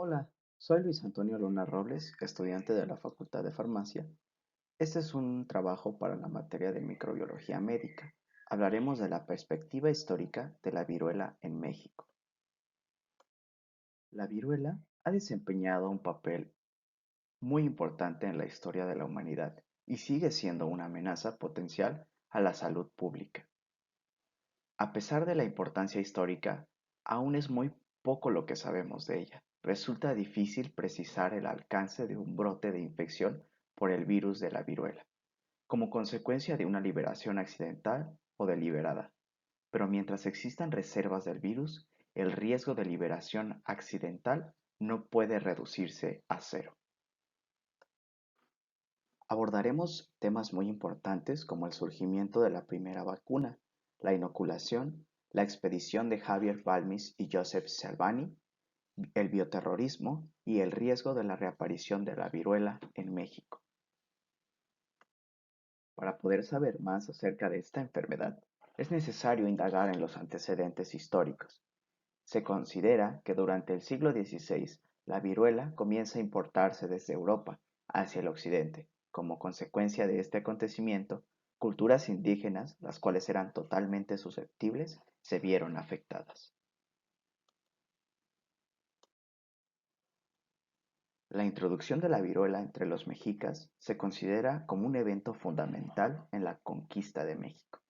Hola, soy Luis Antonio Luna Robles, estudiante de la Facultad de Farmacia. Este es un trabajo para la materia de microbiología médica. Hablaremos de la perspectiva histórica de la viruela en México. La viruela ha desempeñado un papel muy importante en la historia de la humanidad y sigue siendo una amenaza potencial a la salud pública. A pesar de la importancia histórica, aún es muy poco lo que sabemos de ella. Resulta difícil precisar el alcance de un brote de infección por el virus de la viruela, como consecuencia de una liberación accidental o deliberada. Pero mientras existan reservas del virus, el riesgo de liberación accidental no puede reducirse a cero. Abordaremos temas muy importantes como el surgimiento de la primera vacuna, la inoculación, la expedición de Javier Balmis y Joseph Salvani, el bioterrorismo y el riesgo de la reaparición de la viruela en México. Para poder saber más acerca de esta enfermedad, es necesario indagar en los antecedentes históricos. Se considera que durante el siglo XVI la viruela comienza a importarse desde Europa hacia el occidente. Como consecuencia de este acontecimiento, culturas indígenas, las cuales eran totalmente susceptibles, se vieron afectadas. La introducción de la viruela entre los mexicas se considera como un evento fundamental en la conquista de México.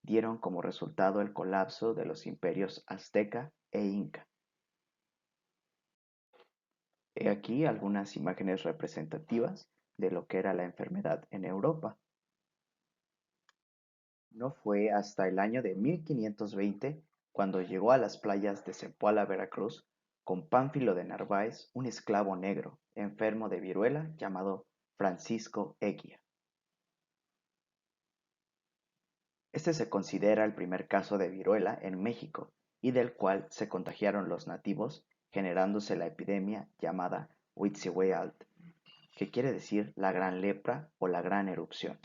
Dieron como resultado el colapso de los imperios azteca e inca. He aquí algunas imágenes representativas de lo que era la enfermedad en Europa. No fue hasta el año de 1520 cuando llegó a las playas de Zempoala, Veracruz, con Pánfilo de Narváez, un esclavo negro, enfermo de viruela llamado Francisco Eguía. Este se considera el primer caso de viruela en México y del cual se contagiaron los nativos, generándose la epidemia llamada Huitzilopochtli, que quiere decir la gran lepra o la gran erupción.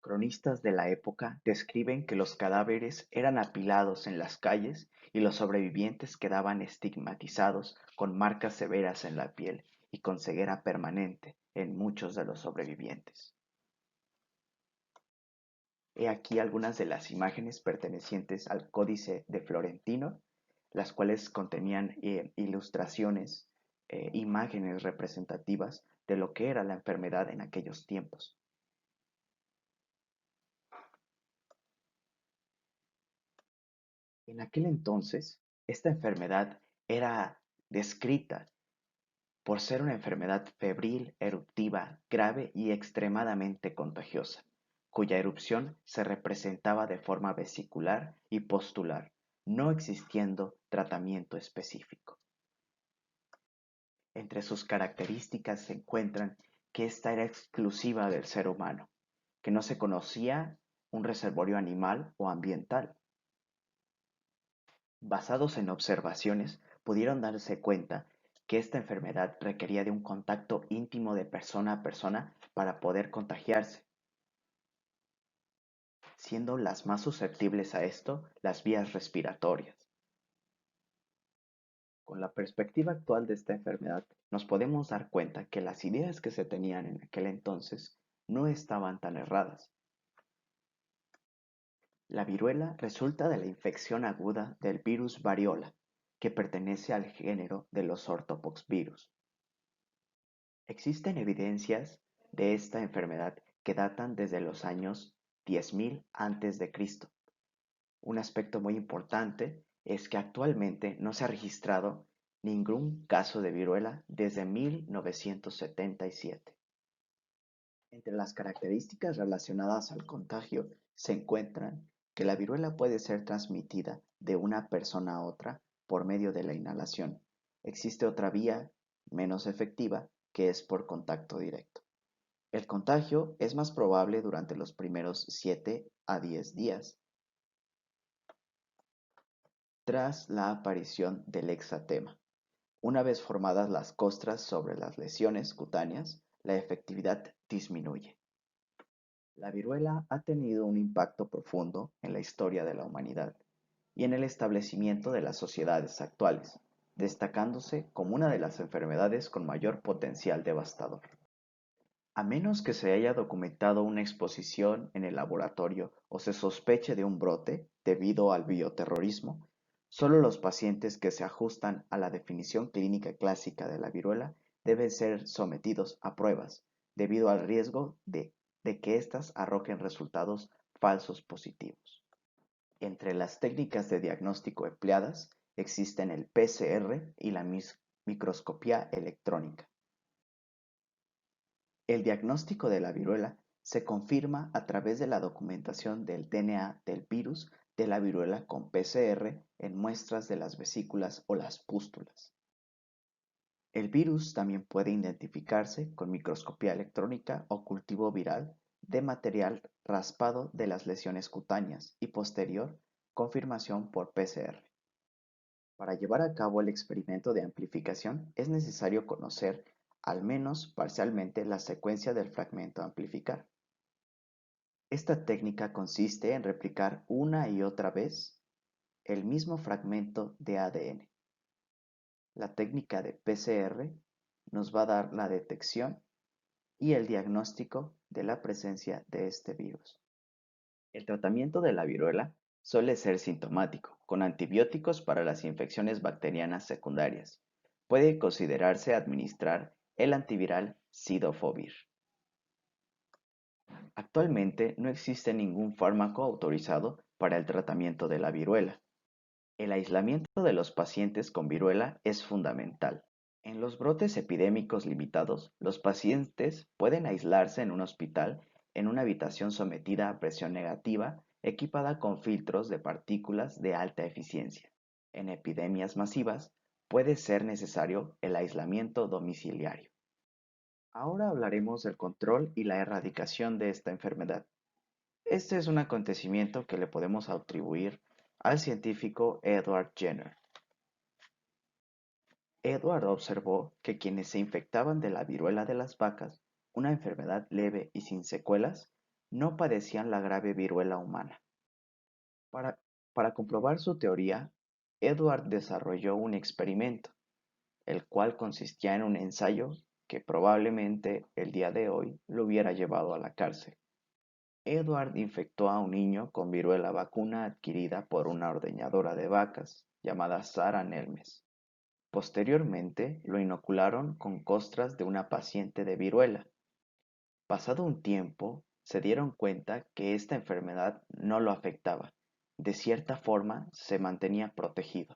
Cronistas de la época describen que los cadáveres eran apilados en las calles y los sobrevivientes quedaban estigmatizados con marcas severas en la piel y con ceguera permanente en muchos de los sobrevivientes. He aquí algunas de las imágenes pertenecientes al Códice de Florentino, las cuales contenían ilustraciones, imágenes representativas de lo que era la enfermedad en aquellos tiempos. En aquel entonces, esta enfermedad era descrita por ser una enfermedad febril, eruptiva, grave y extremadamente contagiosa, cuya erupción se representaba de forma vesicular y postular, no existiendo tratamiento específico. Entre sus características se encuentran que esta era exclusiva del ser humano, que no se conocía un reservorio animal o ambiental. Basados en observaciones, pudieron darse cuenta que esta enfermedad requería de un contacto íntimo de persona a persona para poder contagiarse, siendo las más susceptibles a esto las vías respiratorias. Con la perspectiva actual de esta enfermedad, nos podemos dar cuenta que las ideas que se tenían en aquel entonces no estaban tan erradas. La viruela resulta de la infección aguda del virus variola, que pertenece al género de los ortopoxvirus. Existen evidencias de esta enfermedad que datan desde los años 10.000 a.C. Un aspecto muy importante es que actualmente no se ha registrado ningún caso de viruela desde 1977. Entre las características relacionadas al contagio se encuentran que la viruela puede ser transmitida de una persona a otra por medio de la inhalación. Existe otra vía menos efectiva que es por contacto directo. El contagio es más probable durante los primeros 7 a 10 días tras la aparición del exantema. Una vez formadas las costras sobre las lesiones cutáneas, la efectividad disminuye. La viruela ha tenido un impacto profundo en la historia de la humanidad y en el establecimiento de las sociedades actuales. destacándose como una de las enfermedades con mayor potencial devastador. A menos que se haya documentado una exposición en el laboratorio o se sospeche de un brote debido al bioterrorismo, solo los pacientes que se ajustan a la definición clínica clásica de la viruela deben ser sometidos a pruebas, debido al riesgo de que éstas arrojen resultados falsos positivos. Entre las técnicas de diagnóstico empleadas existen el PCR y la microscopía electrónica. El diagnóstico de la viruela se confirma a través de la documentación del DNA del virus de la viruela con PCR en muestras de las vesículas o las pústulas. El virus también puede identificarse con microscopía electrónica o cultivo viral de material raspado de las lesiones cutáneas y posterior confirmación por PCR. Para llevar a cabo el experimento de amplificación es necesario conocer, al menos parcialmente, la secuencia del fragmento a amplificar. Esta técnica consiste en replicar una y otra vez el mismo fragmento de ADN. La técnica de PCR nos va a dar la detección y el diagnóstico de la presencia de este virus. El tratamiento de la viruela suele ser sintomático, con antibióticos para las infecciones bacterianas secundarias. Puede considerarse administrar el antiviral Cidofovir. Actualmente no existe ningún fármaco autorizado para el tratamiento de la viruela. El aislamiento de los pacientes con viruela es fundamental. En los brotes epidémicos limitados, los pacientes pueden aislarse en un hospital en una habitación sometida a presión negativa equipada con filtros de partículas de alta eficiencia. En epidemias masivas, puede ser necesario el aislamiento domiciliario. Ahora hablaremos del control y la erradicación de esta enfermedad. Este es un acontecimiento que le podemos atribuir al científico Edward Jenner. Edward observó que quienes se infectaban de la viruela de las vacas, una enfermedad leve y sin secuelas, no padecían la grave viruela humana. Para, para comprobar su teoría, Edward desarrolló un experimento, el cual consistía en un ensayo que probablemente el día de hoy lo hubiera llevado a la cárcel. Edward infectó a un niño con viruela vacuna adquirida por una ordeñadora de vacas llamada Sarah Nelmes. Posteriormente lo inocularon con costras de una paciente de viruela. Pasado un tiempo, se dieron cuenta que esta enfermedad no lo afectaba. De cierta forma, se mantenía protegido.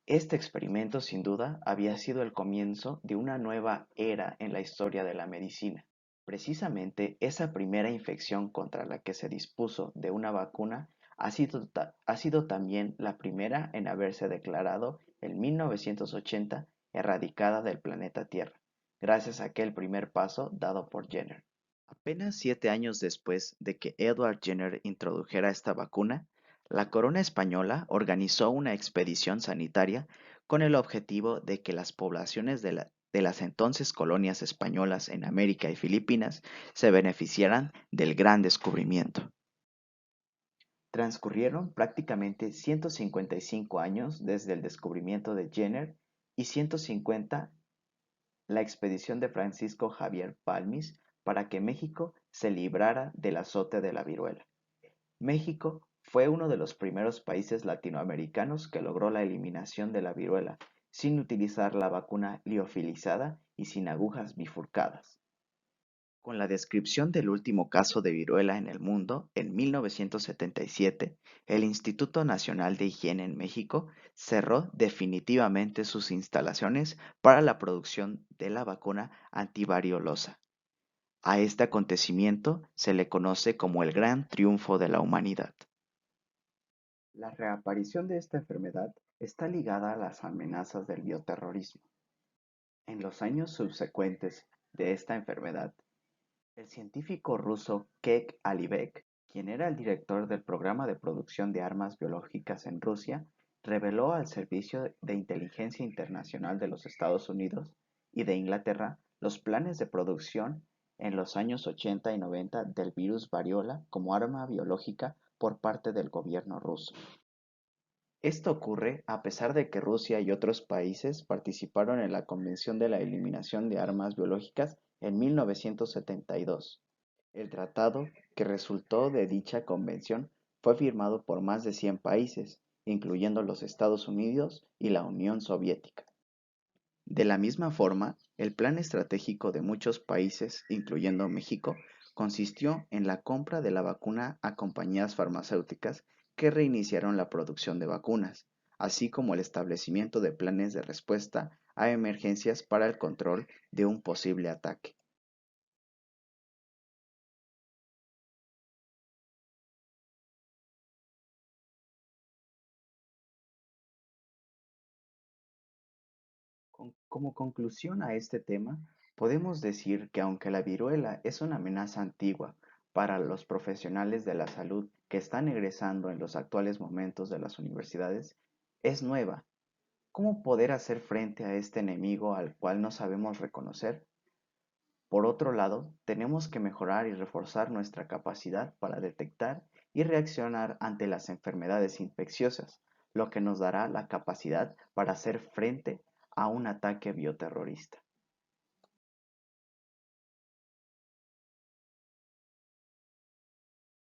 Este experimento sin duda había sido el comienzo de una nueva era en la historia de la medicina. Precisamente esa primera infección contra la que se dispuso de una vacuna ha sido también la primera en haberse declarado en 1980 erradicada del planeta Tierra, gracias a aquel primer paso dado por Jenner. Apenas 7 años después de que Edward Jenner introdujera esta vacuna, la corona española organizó una expedición sanitaria con el objetivo de que las poblaciones de las entonces colonias españolas en América y Filipinas se beneficiaran del gran descubrimiento. Transcurrieron prácticamente 155 años desde el descubrimiento de Jenner y 150 la expedición de Francisco Javier Balmis para que México se librara del azote de la viruela. México fue uno de los primeros países latinoamericanos que logró la eliminación de la viruela sin utilizar la vacuna liofilizada y sin agujas bifurcadas. Con la descripción del último caso de viruela en el mundo, en 1977, el Instituto Nacional de Higiene en México cerró definitivamente sus instalaciones para la producción de la vacuna antivariolosa. A este acontecimiento se le conoce como el Gran Triunfo de la Humanidad. La reaparición de esta enfermedad está ligada a las amenazas del bioterrorismo. En los años subsecuentes de esta enfermedad, el científico ruso Keck Alibek, quien era el director del programa de producción de armas biológicas en Rusia, reveló al Servicio de Inteligencia Internacional de los Estados Unidos y de Inglaterra los planes de producción en los años 80 y 90 del virus variola como arma biológica por parte del gobierno ruso. Esto ocurre a pesar de que Rusia y otros países participaron en la Convención de la Eliminación de Armas Biológicas en 1972. El tratado que resultó de dicha convención fue firmado por más de 100 países, incluyendo los Estados Unidos y la Unión Soviética. De la misma forma, el plan estratégico de muchos países, incluyendo México, consistió en la compra de la vacuna a compañías farmacéuticas que reiniciaron la producción de vacunas, así como el establecimiento de planes de respuesta a emergencias para el control de un posible ataque. Como conclusión a este tema, podemos decir que aunque la viruela es una amenaza antigua para los profesionales de la salud que están egresando en los actuales momentos de las universidades, es nueva. ¿Cómo poder hacer frente a este enemigo al cual no sabemos reconocer? Por otro lado, tenemos que mejorar y reforzar nuestra capacidad para detectar y reaccionar ante las enfermedades infecciosas, lo que nos dará la capacidad para hacer frente a un ataque bioterrorista.